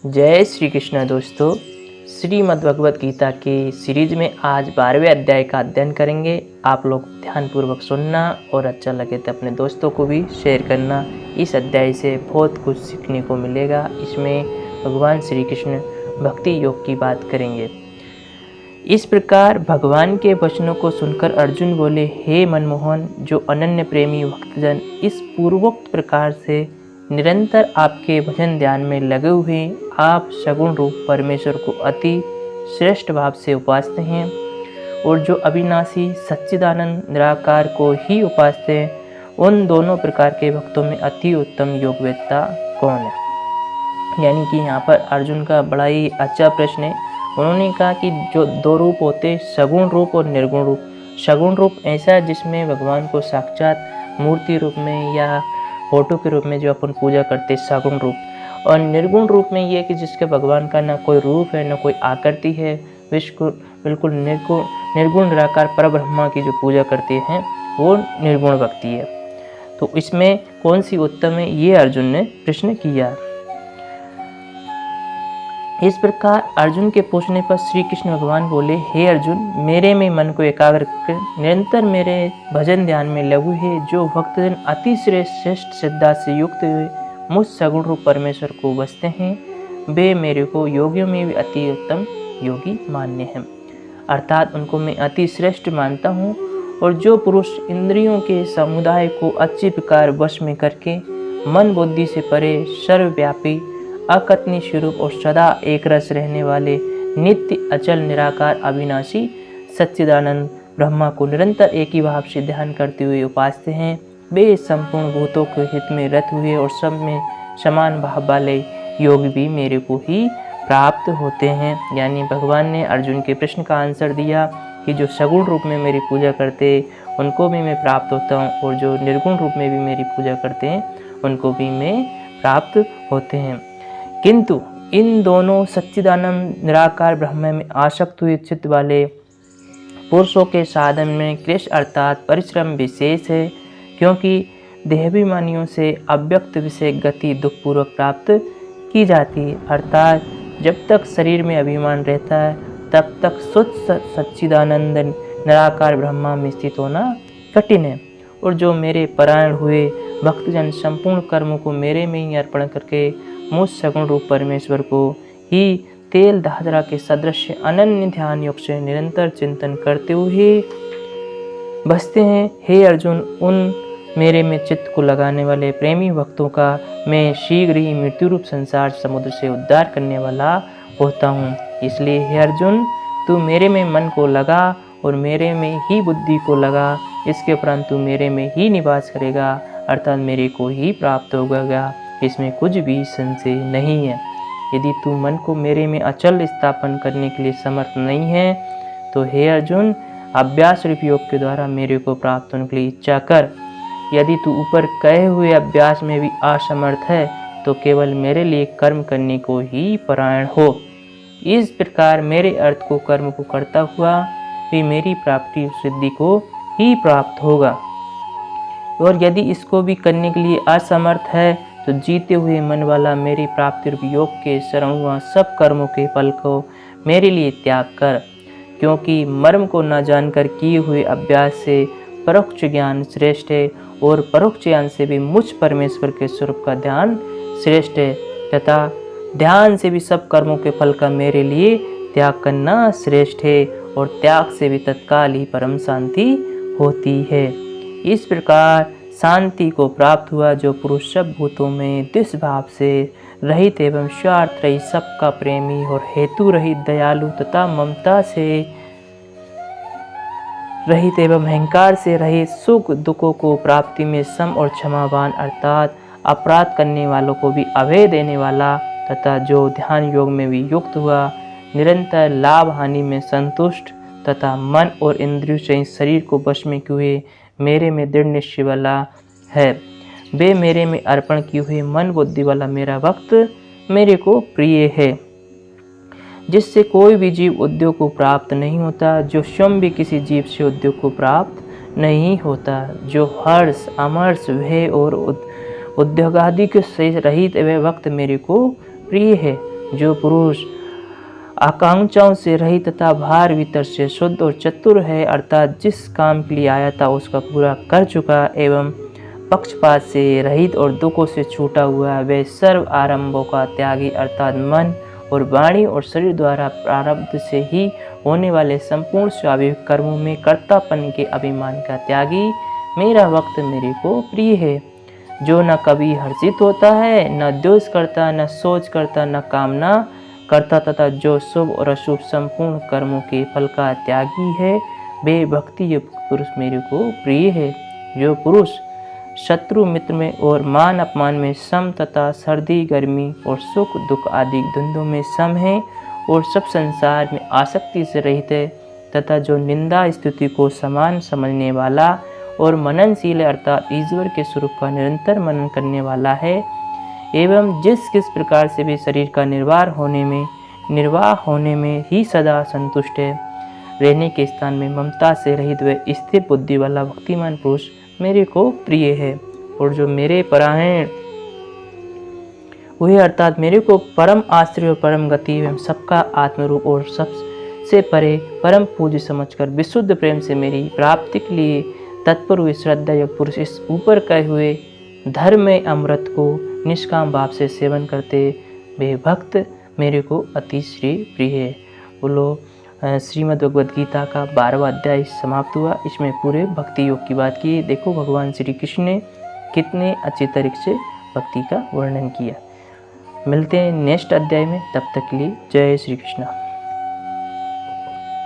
जय श्री कृष्ण दोस्तों। श्रीमद् भगवत गीता की सीरीज में आज 12वें अध्याय का अध्ययन करेंगे। आप लोग ध्यानपूर्वक सुनना और अच्छा लगे तो अपने दोस्तों को भी शेयर करना। इस अध्याय से बहुत कुछ सीखने को मिलेगा। इसमें भगवान श्री कृष्ण भक्ति योग की बात करेंगे। इस प्रकार भगवान के वचनों को सुनकर अर्जुन बोले, हे मनमोहन, जो अनन्य प्रेमी भक्तजन इस पूर्वोक्त प्रकार से निरंतर आपके भजन ध्यान में लगे हुए आप सगुण रूप परमेश्वर को अति श्रेष्ठ भाव से उपासते हैं और जो अविनाशी सच्चिदानंद निराकार को ही उपासते हैं, उन दोनों प्रकार के भक्तों में अति उत्तम योगवेत्ता कौन है। यानी कि यहाँ पर अर्जुन का बड़ा ही अच्छा प्रश्न है। उन्होंने कहा कि जो दो रूप होते, सगुण रूप और निर्गुण रूप। सगुण रूप ऐसा जिसमें भगवान को साक्षात मूर्ति रूप में या फोटो के रूप में जो अपन पूजा करते हैं, सगुण रूप। और निर्गुण रूप में ये कि जिसके भगवान का ना कोई रूप है ना कोई आकृति है, बिल्कुल निर्गुण निराकार पर ब्रह्मा की जो पूजा करते हैं वो निर्गुण भक्ति है। तो इसमें कौन सी उत्तम है, ये अर्जुन ने प्रश्न किया। इस प्रकार अर्जुन के पूछने पर श्री कृष्ण भगवान बोले, हे अर्जुन, मेरे में मन को एकाग्र कर निरंतर मेरे भजन ध्यान में लघु है जो भक्तजन अति श्रेष्ठ श्रद्धा से युक्त हुए मुझ सगुण रूप परमेश्वर को बसते हैं, वे मेरे को योगियों में भी अति उत्तम योगी मान्य हैं। अर्थात उनको मैं अति श्रेष्ठ मानता हूँ। और जो पुरुष इंद्रियों के समुदाय को अच्छी प्रकार वश में करके मन बुद्धि से परे सर्वव्यापी अकथनीय स्वरूप और सदा एक रस रहने वाले नित्य अचल निराकार अविनाशी सच्चिदानंद ब्रह्मा को निरंतर एक ही भाव से ध्यान करते हुए उपासते हैं, वे संपूर्ण भूतों के हित में रत हुए और सब में समान भाव वाले योग भी मेरे को ही प्राप्त होते हैं। यानी भगवान ने अर्जुन के प्रश्न का आंसर दिया कि जो सगुण रूप में मेरी पूजा करते उनको भी मैं प्राप्त होता हूँ और जो निर्गुण रूप में भी मेरी पूजा करते हैं उनको भी मैं प्राप्त होते हैं। किंतु इन दोनों सच्चिदानंद निराकार ब्रह्म में आसक्त हुए चित्त वाले पुरुषों के साधन में क्लेश अर्थात परिश्रम विशेष है, क्योंकि देहाभिमानियों से अव्यक्त विषय गति दुखपूर्वक प्राप्त की जाती है। अर्थात जब तक शरीर में अभिमान रहता है तब तक शुद्ध सच्चिदानंद निराकार ब्रह्मा में स्थित होना कठिन है। और जो मेरे परायण हुए भक्तजन संपूर्ण कर्मों को मेरे में ही अर्पण करके मुझ सगुण रूप परमेश्वर को ही तेल धाधरा के सदृश अनन्य ध्यान योग से निरंतर चिंतन करते हुए बसते हैं, हे अर्जुन, उन मेरे में चित्त को लगाने वाले प्रेमी भक्तों का मैं शीघ्र ही मृत्यु रूप संसार समुद्र से उद्धार करने वाला होता हूँ। इसलिए हे अर्जुन, तू मेरे में मन को लगा और मेरे में ही बुद्धि को लगा, इसके उपरांत तू मेरे में ही निवास करेगा, अर्थात मेरे को ही प्राप्त होगा। इसमें कुछ भी संशय नहीं है। यदि तू मन को मेरे में अचल स्थापन करने के लिए समर्थ नहीं है तो हे अर्जुन, अभ्यास रूप योग के द्वारा मेरे को प्राप्त होने के लिए इच्छा कर। यदि तू ऊपर कहे हुए अभ्यास में भी असमर्थ है तो केवल मेरे लिए कर्म करने को ही परायण हो। इस प्रकार मेरे अर्थ को कर्म को करता हुआ भी मेरी प्राप्ति सिद्धि को ही प्राप्त होगा। और यदि इसको भी करने के लिए असमर्थ है तो जीते हुए मन वाला मेरी प्राप्ति रूप योग के शरण हुआ सब कर्मों के फल को मेरे लिए त्याग कर, क्योंकि मर्म को न जानकर किए हुए अभ्यास से परोक्ष ज्ञान श्रेष्ठ है और परोक्ष ज्ञान से भी मुझ परमेश्वर के स्वरूप का ध्यान श्रेष्ठ है, तथा ध्यान से भी सब कर्मों के फल का मेरे लिए त्याग करना श्रेष्ठ है और त्याग से भी तत्काल ही परम शांति होती है। इस प्रकार शांति को प्राप्त हुआ जो पुरुष सब भूतों में द्वेष भाव से रहित एवं स्वार्थ रहित, सबका प्रेमी और हेतु रहित, दयालु तथा ममता से रहित एवं अहंकार से रहित, सुख दुखों को प्राप्ति में सम और क्षमावान, अर्थात अपराध करने वालों को भी अभय देने वाला, तथा जो ध्यान योग में भी युक्त हुआ, निरंतर लाभ हानि में संतुष्ट तथा मन और इंद्रियों से शरीर को वश में किए हुए मेरे में दृढ़ निश्चय वाला है, वे मेरे में अर्पण किए हुए मन बुद्धि वाला मेरा भक्त मेरे को प्रिय है, जिससे कोई भी जीव उद्योग को प्राप्त नहीं होता, जो स्वयं भी किसी जीव से उद्योग को प्राप्त नहीं होता, जो हर्ष अमर्ष भय और उद्योग आदि के से रहित वे भक्त मेरे को प्रिय है, जो पुरुष आकांक्षाओं से रहित तथा भार भीतर से शुद्ध और चतुर है, अर्थात जिस काम के लिए आया था उसका पूरा कर चुका एवं पक्षपात से रहित और दुखों से छूटा हुआ, वे सर्व आरंभों का त्यागी अर्थात मन और वाणी और शरीर द्वारा प्रारब्ध से ही होने वाले संपूर्ण स्वाभाविक कर्मों में कर्तापन के अभिमान का त्यागी मेरा भक्त मेरे को प्रिय है। जो न कभी हर्षित होता है, न द्वेष करता, न सोच करता, न कामना करता, तथा जो शुभ और अशुभ संपूर्ण कर्मों के फल का त्यागी है, वे भक्ति युक्त पुरुष मेरे को प्रिय है। जो पुरुष शत्रु मित्र में और मान अपमान में सम तथा सर्दी गर्मी और सुख दुख आदि द्वंद्वों में सम है और सब संसार में आसक्ति से रहित है, तथा जो निंदा स्तुति को समान समझने वाला और मननशील है, अर्थात ईश्वर के स्वरूप का निरंतर मनन करने वाला है, एवं जिस किस प्रकार से भी शरीर का निर्वाह होने में ही सदा संतुष्ट है, रहने के स्थान में ममता से रहित व स्थिर बुद्धि वाला भक्तिमान पुरुष मेरे को प्रिय है। और जो मेरे परायण हुए, अर्थात मेरे को परम आश्रय और परम गति एवं सबका आत्मरूप और सबसे परे परम पूज्य समझकर विशुद्ध प्रेम से मेरी प्राप्ति के लिए तत्पर हुए श्रद्धा युक्त पुरुष इस ऊपर कहे हुए धर्म में अमृत को निष्काम भाव से सेवन करते वे भक्त मेरे को अतिश्री प्रिय है। बोलो श्रीमद् भगवद गीता का 12वां अध्याय समाप्त हुआ। इसमें पूरे भक्ति योग की बात की। देखो भगवान श्री कृष्ण ने कितने अच्छे तरीके से भक्ति का वर्णन किया। मिलते हैं नेक्स्ट अध्याय में, तब तक के लिए जय श्री कृष्ण।